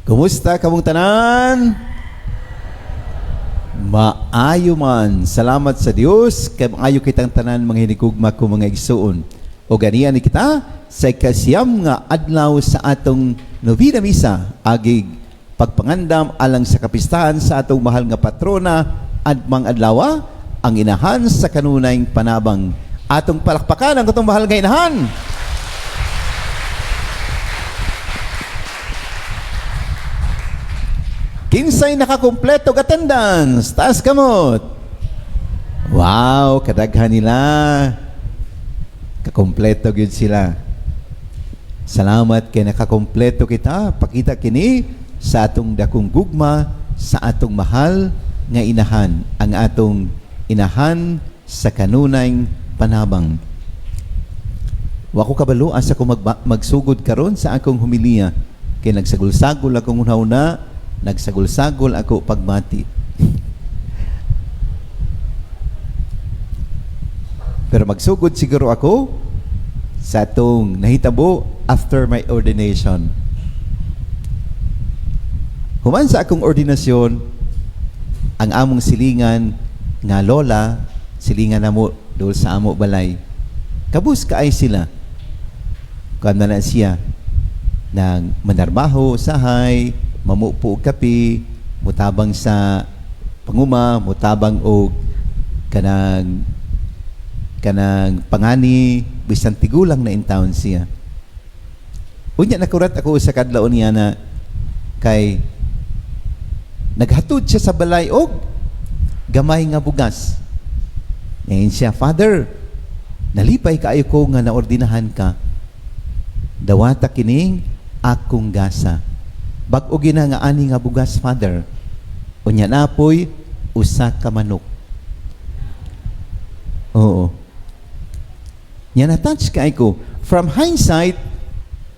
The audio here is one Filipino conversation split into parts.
Kumusta kamong tanan? Maayo man. Salamat sa Dios kay maayo kitang tanan mga hinigugma ko mga igsuon. O ganiyan ni kita sa ikasiyam nga adlaw sa atong Novena Misa agig pagpangandam alang sa kapistahan sa atong mahal nga patrona admang adlaw ang inahan sa kanunayng panabang. Atong palakpakan ang atong mahal nga inahan. Kinsay nakakumpleto attendance? Taas kamot. Wow, kadaghan nila. Kakumpleto gyud sila. Salamat kay nakakumpleto kita. Pakita kini sa atong dakong gugma sa atong mahal nga inahan, ang atong inahan sa kanunayng panabang. Wa ko kabalo asa ko magsugod karon sa akong humiliya kay nagsagol-sagol akong una-una. Nagsagol-sagol ako pagmati. Pero magsugod siguro ako sa atong nahitabo after my ordination. Human sa akong ordinasyon, ang among silingan nga lola, silingan namo dol sa amo balay. Kabus kaay sila. Kuan na siya nang manarbaho sahay, mamupo og kape, mutabang sa panguma, mutabang og kanang pangani, bisan tigulang na in town siya. Unya nakurat ako sa kadlaon niya na kay naghatod siya sa balay og gamay nga bugas. Ngayon siya, Father, nalipay kaayo ko nga naordinahan ka. Dawata kining akong gasa. Bag-o gina nga ani nga bugas, Father. Unya napoy usa ka manok. Oo. Nya na-touch kay ko. From hindsight,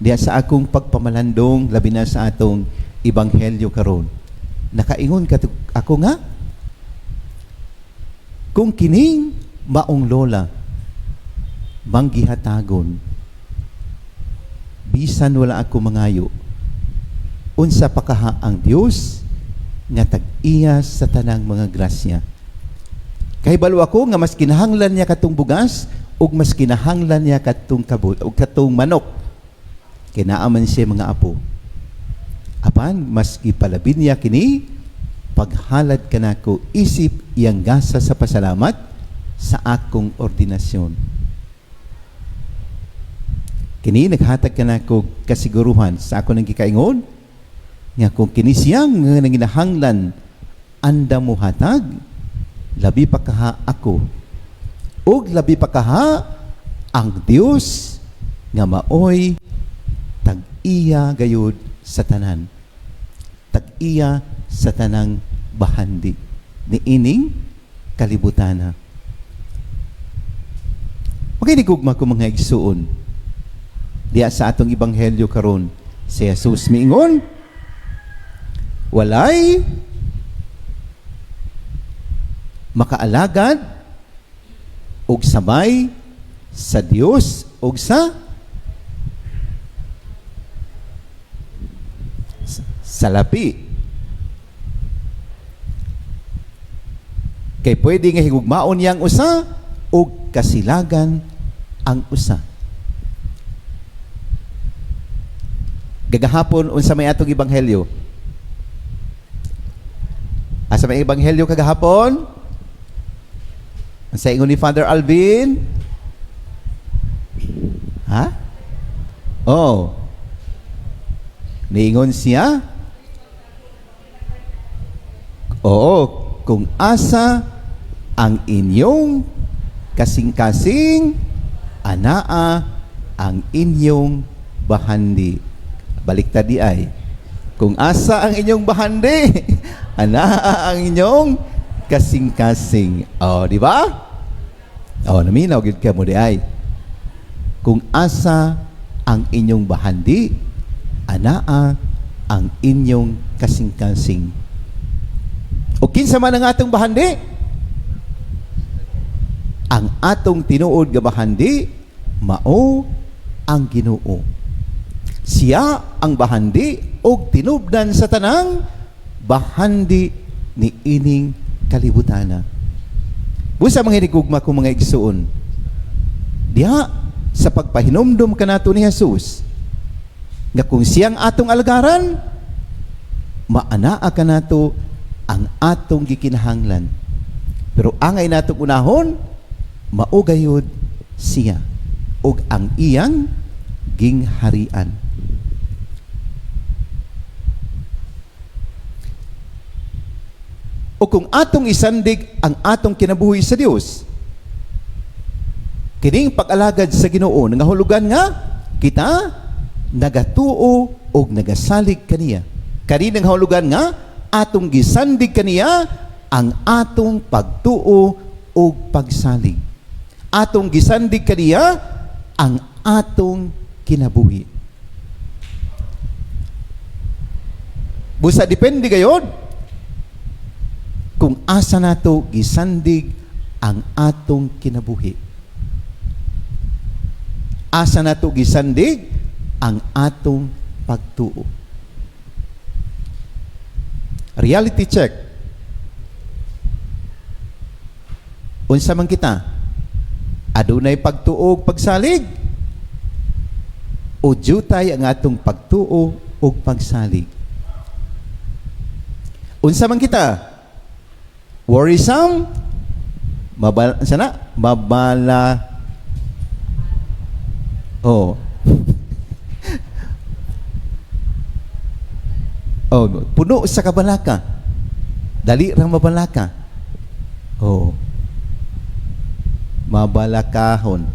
diya sa akong pagpamalandong, labi na sa atong ebanghelyo karon. Nakaingon ako nga, kung kining maong lola, manggihatagon, bisan wala ako mangayo, unsa pa kaha ang Dios nga tag-iya sa tanang mga grasya. Kay balo ako nga mas kinahanglan niya katong bugas ug mas kinahanglan niya katong kabut ug katong manok. Kinaaman siya mga apo. Apan mas ipalabin niya kini paghalad kanako isip iyang gasa sa pasalamat sa akong ordinasyon. Kini naghatag kanako kasiguruhan sa ako nang gikaingon nga kung kinisiyang nga nanginahanglan anda mo hatag, labi pa kaha ako ug labi pa kaha ang Dios nga maoy tag-iya gayud sa tanan, tag-iya sa tanang bahandi ni ining kalibutana. Makinigugma ko mga igsuon diya sa atong ebanghelyo karon. Si Jesus miingon, walay makaalagad og sabay sa Dios og sa salapi. Kay pwede nga higugmaon yang usa og kasilagan ang usa. Gagahapon unsa may atong ebanghelyo? Asa may ebanghelyo kagahapon? Sa ingon ni Father Alvin? Ha? Oh. Niingon siya? Oo, kung asa ang inyong kasing-kasing anaa ang inyong bahandi. Baliktad di ay. Kung asa ang inyong bahandi, anaa ang inyong kasing-kasing. Oh, di ba? Oh, naminaw gid ka mo di ay. Kung asa ang inyong bahandi, anaa ang inyong kasing-kasing. O kinsa man ang atong bahandi? Ang atong tinuod nga bahandi mao ang Ginoo. Siya ang bahandi og tinubdan sa tanang bahandi ni ining kalibutana. Busa mga hinigugma ko mga igsuon, diha sa pagpahinomdom kanato ni Jesus, nga kung siyang atong algaran, maanaa kanato ang atong gikinahanglan. Pero angay natong unahon, maugayod siya og ang iyang gingharian. O kung atong isandig ang atong kinabuhi sa Dios, kining pag-alagad sa Ginoo nangahulugan nga kita nagatuo og nagasalig kaniya. Kani nangahulugan nga atong gisandig kaniya ang atong pagtuo og pagsalig. Atong gisandig kaniya ang atong kinabuhi. Busa depende gayud kung asa nato gisandig ang atong kinabuhi. Asa nato gisandig ang atong pagtuo. Reality check. Unsa man kita? Adunay pagtuo ug pagsalig? O jutay ang atong pagtuo ug pagsalig? Unsa man kita? Worrisome? Mabala. Oh. Oh, puno sa kabalaka. Dali ra mabalaka. Oh. Mabalakahon.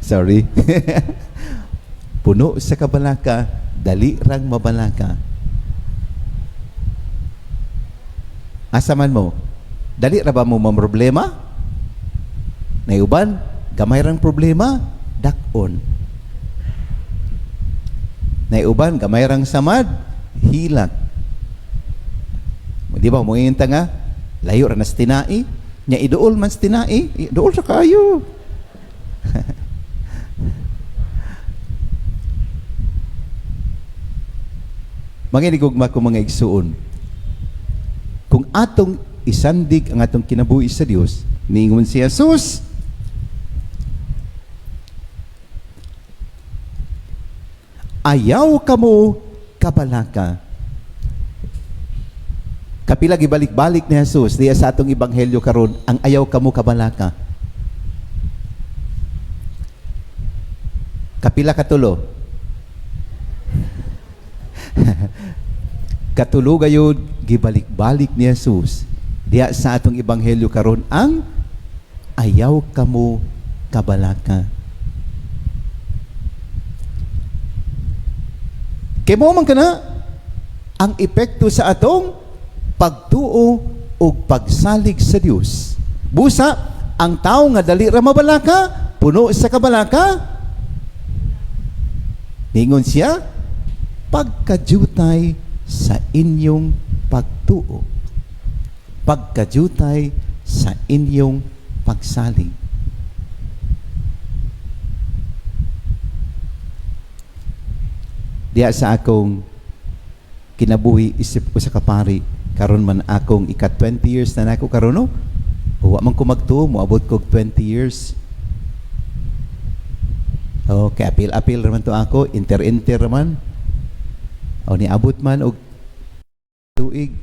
Sorry. Puno sa kabalaka, dali rang mabalaka. Asa man mo? Dali ra ba mo problema? Nayuban, gamay rang problema, dakon. Nayuban, gamay rang samad, hilak. Di ba mo inta nga? Layo ra nas tinai, nya iduol man sa tinai, iduol sa kayo. Manginigugma ko mga igsuon. Kung atong isandig ang atong kinabuhi sa Dios, niingon si Jesus, ayaw kamo kabalaka. Kapila gibalik-balik ni Jesus diya sa atong ebanghelyo karon ang ayaw kamo kabalaka. Kapila katulo. Katulo gayud gibalik-balik ni Jesus diya sa atong ebanghelyo karon ang ayaw kamo kabalaka. Kay mo man kana ang epekto sa atong pagtuo o pagsalig sa Dios. Busa ang tao nga dali ra mabalaka, puno sa kabalaka, ningon siya, pagkajutay sa inyong pagtuo, pagkajutay sa inyong pagsalig. Diya sa akong kinabuhi isip ko sa kapari, karon man akong ika 20 years na nako karon no. Wa man ko magtuo, moabot ko 20 years. Okay, apil raman to ako, inter raman. O niabot man og tuig.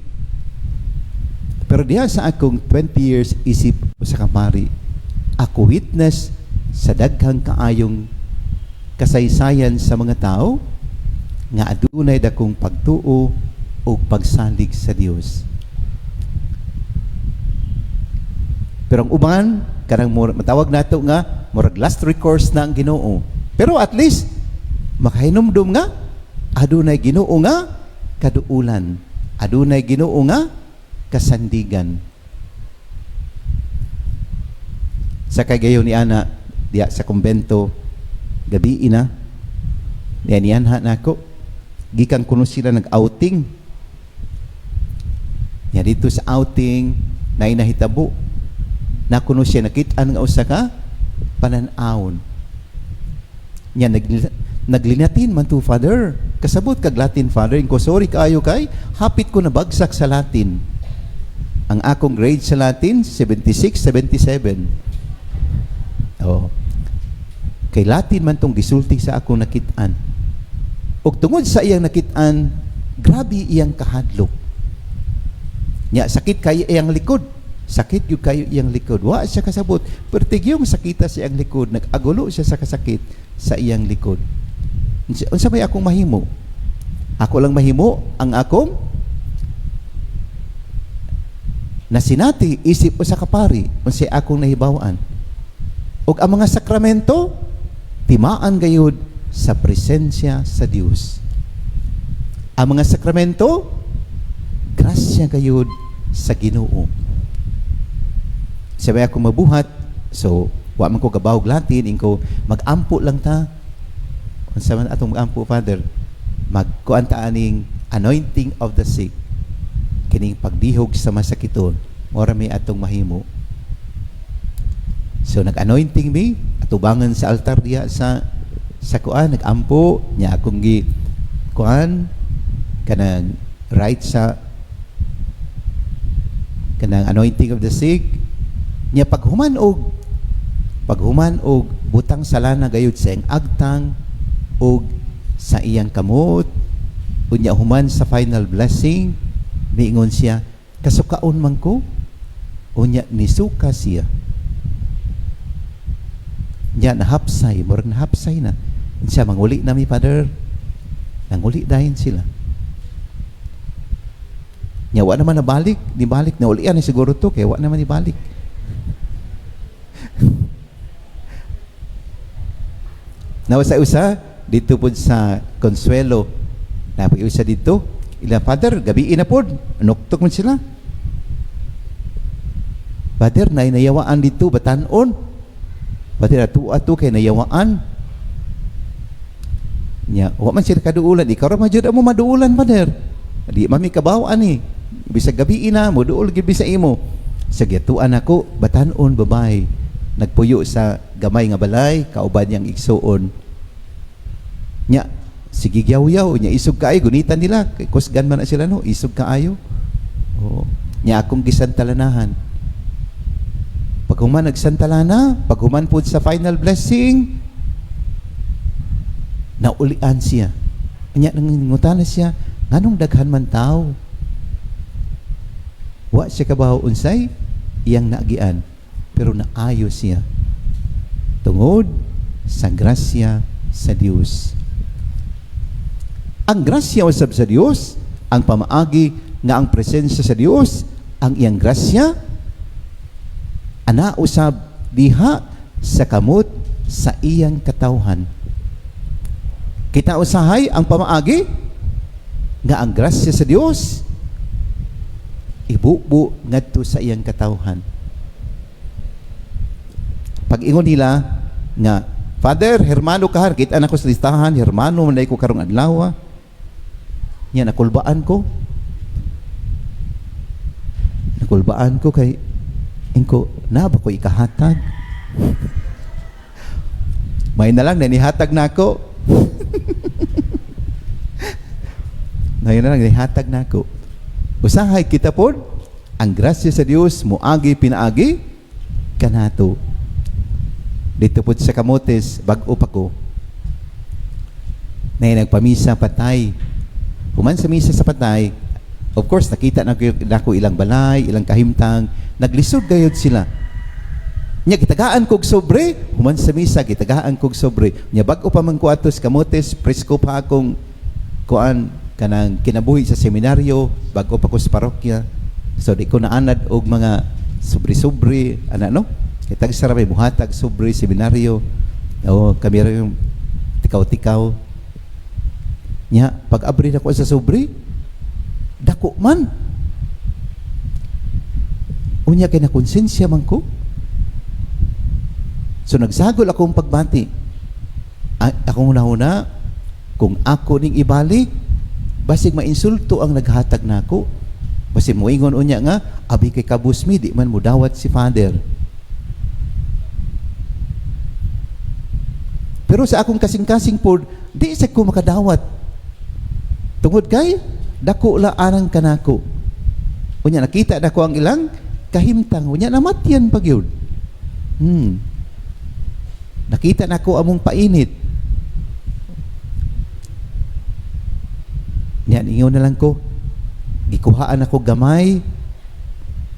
Pero diha sa akong 20 years isip ko sa kapari, ako witness sa daghang kaayong kasaysayan sa mga tao nga adunay dakong pagtuo o pagsalig sa Dios. Pero ang uban, kanang matawag nato nga murag last recourse na ang Ginoo. Pero at least makahinumdum nga adunay Ginoo nga kaduulan, adunay Ginoo nga kasandigan. Sa kagayo ni ana diya sa kumbento gabi ina niyan ha nako gikan kuno sila nag-outing. Ya dito sa outing na inahitabo na kuno siya nakita nga usa ka panan-awon. Nya naglinatin man to, Father. Kasabot kag Latin, Father. Inko, sorry kaayo kay, hapit ko nabagsak sa Latin. Ang akong grade sa Latin, 76, 77. Oh. Kay Latin man tong gisulti sa akong nakitaan. Og tungod sa iyang nakitaan, grabe iyang kahadlok. Nya, sakit kayo iyang likod. Sakit yung kayo iyang likod. Wa siya kasabot. Pertigyong sakita sa iyang likod. Nag-agulo siya sa kasakit sa iyang likod. Unsa may akong mahimo? Ako lang mahimo ang akong nasinati isip ko sa kapari unsa akong nahibawaan. Og ang mga sakramento timaan gayud sa presensya sa Dios. Ang mga sakramento grasya gayud sa Ginoo. Sabay ako mabuhat, so wa man ko kabawog Latin, ingko mag-ampo lang ta. Unsa man atong mag-ampo, Father? Magkuan ta aning anointing of the sick. Kining pagdihog sa masakiton, ora may atong mahimo. So nag-anointing me, atubangan sa altar diha sa kuan, nag-ampo nya akong gi kuan kanang right sa kanang anointing of the sick. Nya paghuman og butang salana gayud sa iyang agtang og sa iyang kamot, unya human sa final blessing, miingon siya, kasukaon man ko, unya nisuka siya. Nya nahapsay, murag nahapsay na. Siya manguli na mi, Father. Nanguli dahin sila. Nya wa naman nabalik, nibalik na ulian ni siguro to kay wa naman nibalik. Nawasa-usa dito po sa Consuelo, napag-iusa dito, ila, Father, gabiin na po, nuktok man sila. Father, nayawaan dito, batanon. Father, atu kay nayawaan. Nya, wa man sila kaduulan, ikaw ra madyod mo maduulan, Father. Di mami kabawaan ni. Bisag gabiin na mo, duol gid sa imo. Sa gituan ako, batanon babay. Nagpuyo sa gamay nga balay, kauban yang igsuon. Nya, sige yaw-yaw, nya isog kaayo, gunitan nila, kay kusgan man na sila, no, isog kaayo. Oh. Nya akong gisantalanahan. Pag human nagsantalana, pag human po sa final blessing, naulian siya. Nya nangingutan siya, nganong daghan man tao? Wa siya kabaw unsay iyang naagian, pero naayo siya. Tungod sa grasya sa Dios. Ang grasya usab sa Dios, ang pamaagi nga ang presensya sa Dios, ang iyang grasya, ana usab diha sa kamot sa iyang katawhan. Kita usahay ang pamaagi nga ang grasya sa Dios ibubu ngadto sa iyang katawhan. Pag ingon nila nga, Father, hermano kahar, kita na ko sa listahan, hermano, manay ko karong adlaw. Yan, nakulbaan ko. Nakulbaan ko kay, ingko, na ba ko ikahatag? May na lang, nanihatag na ako. May na lang, nanihatag na ako. Usahay kita po, ang grasya sa Diyos, muagi, pinaagi, kanato. Dito po sa Kamotes, bag-o pa ko. Na nagpamisa patay. Human sa misa sa patay, of course, nakita na ko ilang balay, ilang kahimtang, naglisod gayod sila. Nya, kitagaan kog sobre, human sa misa, kitagaan kog sobre. Nya, bag-o pa man ko atos Kamotes, presko pa akong kuan, kanang kinabuhi sa seminaryo, bag-o pa ko sa parokya. So, di ko naanad og mga sobre-sobre, no? Kitag sarap ay buhatag sobre seminaryo. O kami rin tikaw-tikaw. Nya, pag abri na ko sa sobre, dako man. Unya kay na konsensya man ko. So nagsagol akong pagbati. Akong una-una, kung ako ning ibalik, basig mainsulto ang naghatag nako. Basig moingon unya nga, abi kay kabusmi, di man mo dawat si Father. Pero sa akong kasing-kasing po, di sa ko makadawat. Tungod kay dako la anang kanako. Unya nakita dako ang ilang kahimtang, unya namatyan pag yun. Nakita nako among painit. Nya ingon na lang ko, gikuhaan ako gamay.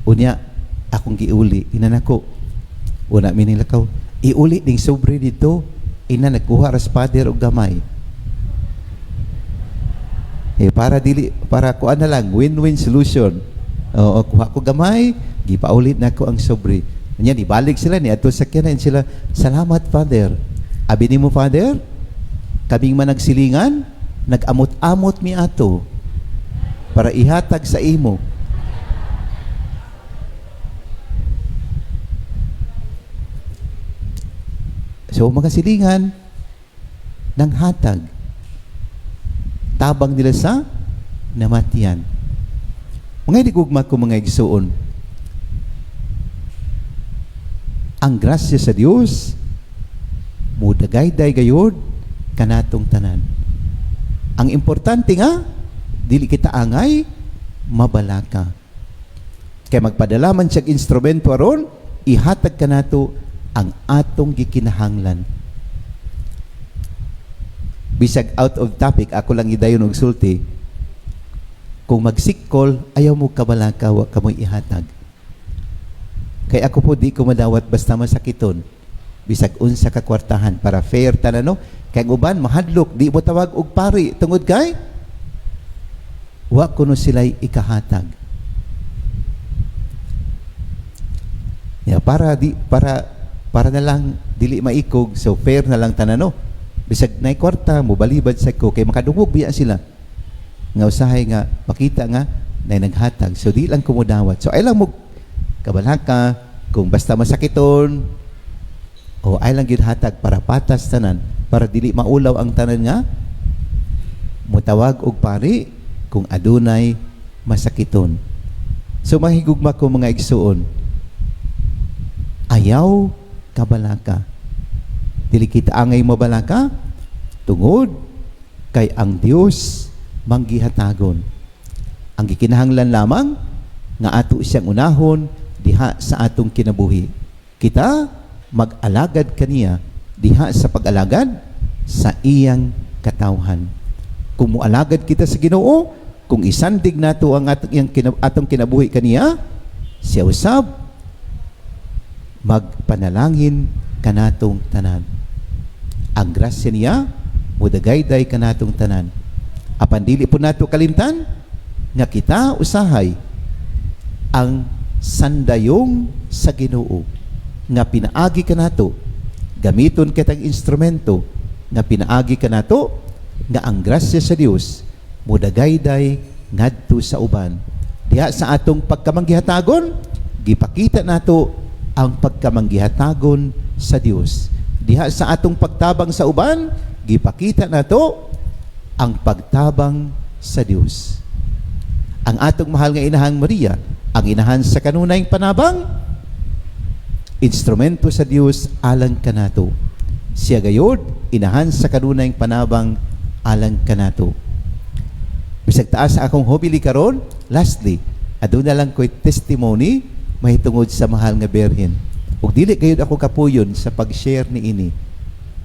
Unya akong giuli, ina nako. Una minilakaw, iuli ding sobre dito. Ina nagkuha ras pader og gamay. Para kuan na lang, win-win solution. Oo, kuha ko gamay, gipaulit na ko ang sobre. Nya ibalik sila ni ato sakyanan sila. Salamat Father. Abi nimo Father, kaming managsilingan, nag-amot-amot mi ato para ihatag sa imo. So mga silingan ng hatag, tabang nila sa namatian. Mga digugma ko mga igsuon, ang grasya sa Dios mudagayday gayud kanatong tanan. Ang importante nga dili kita angay mabalaka. Kay magpadala man siya instrumento aron ihatag kanato ang atong gikinahanglan. Bisag out of topic, ako lang idayon og sulti. Kung magsikol, ayaw mo kabalaka, wa ka mo ihatag. Kay ako po di ko madawat basta masakiton. Bisag unsa ka kwartahan para fair tanano. Kay uban mahadlok, di mo tawag og pari tungod kay wa kuno sila'y ikahatag. Ya, para na lang dili maikog, so fair na lang tanano. Bisag nay kwarta mo balibad sa ko kay makadungog biya sila. Nga usahay nga makita nga nay naghatag. So di lang kumudawat. So ay lang mo kabalaka kung basta masakiton o ay lang gyud hatag para patas tanan, para dili maulaw ang tanan nga mutawag og pari kung adunay masakiton. So mahigugma ko mga igsuon, ayaw kabalaka. Dili kita angay mabalaka tungod kay ang Dios manggihatagon. Ang gikinahanglan lamang nga ato siyang unahon diha sa atong kinabuhi. Kita mag-alagad kaniya diha sa pag-alagad sa iyang katawhan. Kung mualagad kita sa Ginoo, kung isandig nato ang atong kinabuhi kaniya, siya usab magpanalangin kanatong tanan. Ang grasya niya mudagayday kanatong tanan. Apan dili po nato kalimtan nga kita usahay ang sandayong sa Ginoo nga pinaagi kanato, gamiton kitang instrumento nga pinaagi kanato nga ang grasya sa Dios mudagayday ngadto sa uban. Diha sa atong pagkamanggihatagon, gipakita nato ang pagkamanggihatagon sa Dios. Diha sa atong pagtabang sa uban, gipakita nato ang pagtabang sa Dios. Ang atong mahal nga inahang Maria, ang inahan sa kanunayng panabang, instrumento sa Dios alang kanato. Siya gayod inahan sa kanunayng panabang alang kanato. Bisag taas sa akong hobili karon, lastly, aduna lang ko'y testimony mahitungod sa mahal nga Berhen. Ug dili gayud ako kapuyon sa pag-share ni ini.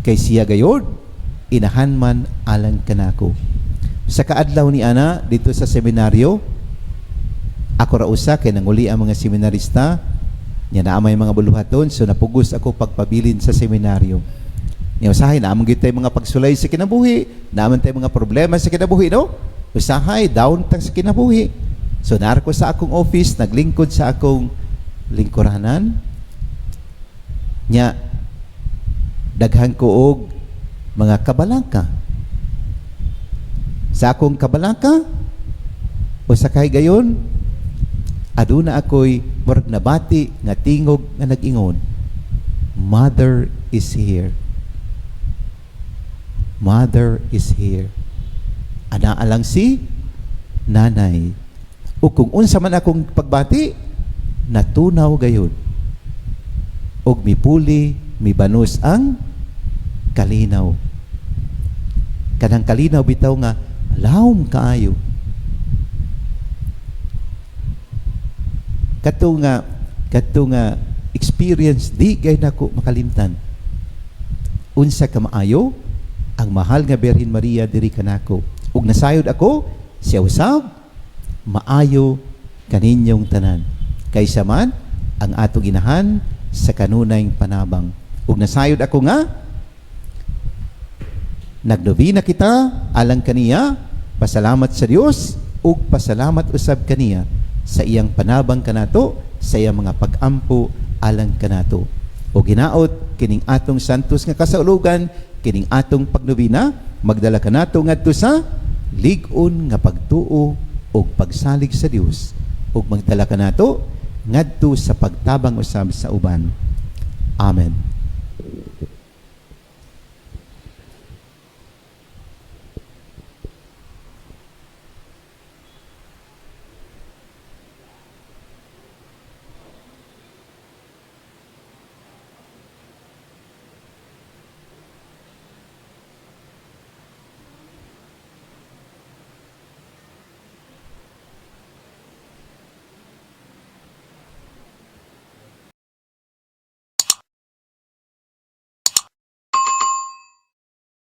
Kay siya gayod inahan man alang kanako. Sa kaadlaw ni ana dito sa seminaryo, ako ra usa kay nanguli ang mga seminarista, nya naa may mga buluhaton, so napugos ako pagpabilin sa seminaryo. Nya usahay na among gitay mga pagsulay sa kinabuhi, naaman tay mga problema sa kinabuhi, no? Usahay down tang sa kinabuhi. So narko sa akong office, naglingkod sa akong lingkuranan. Nya daghan ko og mga kabalaka. Sa akong kabalaka o sa kay gayon, aduna ako'y murag nabati nga tingog nga nag-ingon, Mother is here. Mother is here. Ana alang si nanay. O kung unsa man akong pagbati, natunaw gayon. Og mipuli, mibanus ang kalinaw. Kanang kalinaw bitaw nga lawom kaayo. Kato nga experience di gay nako makalimtan. Unsa ka maayo ang mahal nga Birhen Maria diri kanako. Ug nasayod ako siya usab maayo kaninyong tanan. Kaysa man ang ato ginahan sa kanunay panabang. Ug nasayod ako nga nagnovena kita alang kaniya, pasalamat sa Dios ug pasalamat usab kaniya sa iyang panabang kanato, sa iyang mga pag-ampo alang kanato. O ginaot kining atong santos nga kasaulugan, kining atong pagnovena, magdala kanato ngadto sa lig-on nga pagtuo ug pagsalig sa Dios, ug magdala kanato ngadto sa pagtabang usab sa uban. Amen.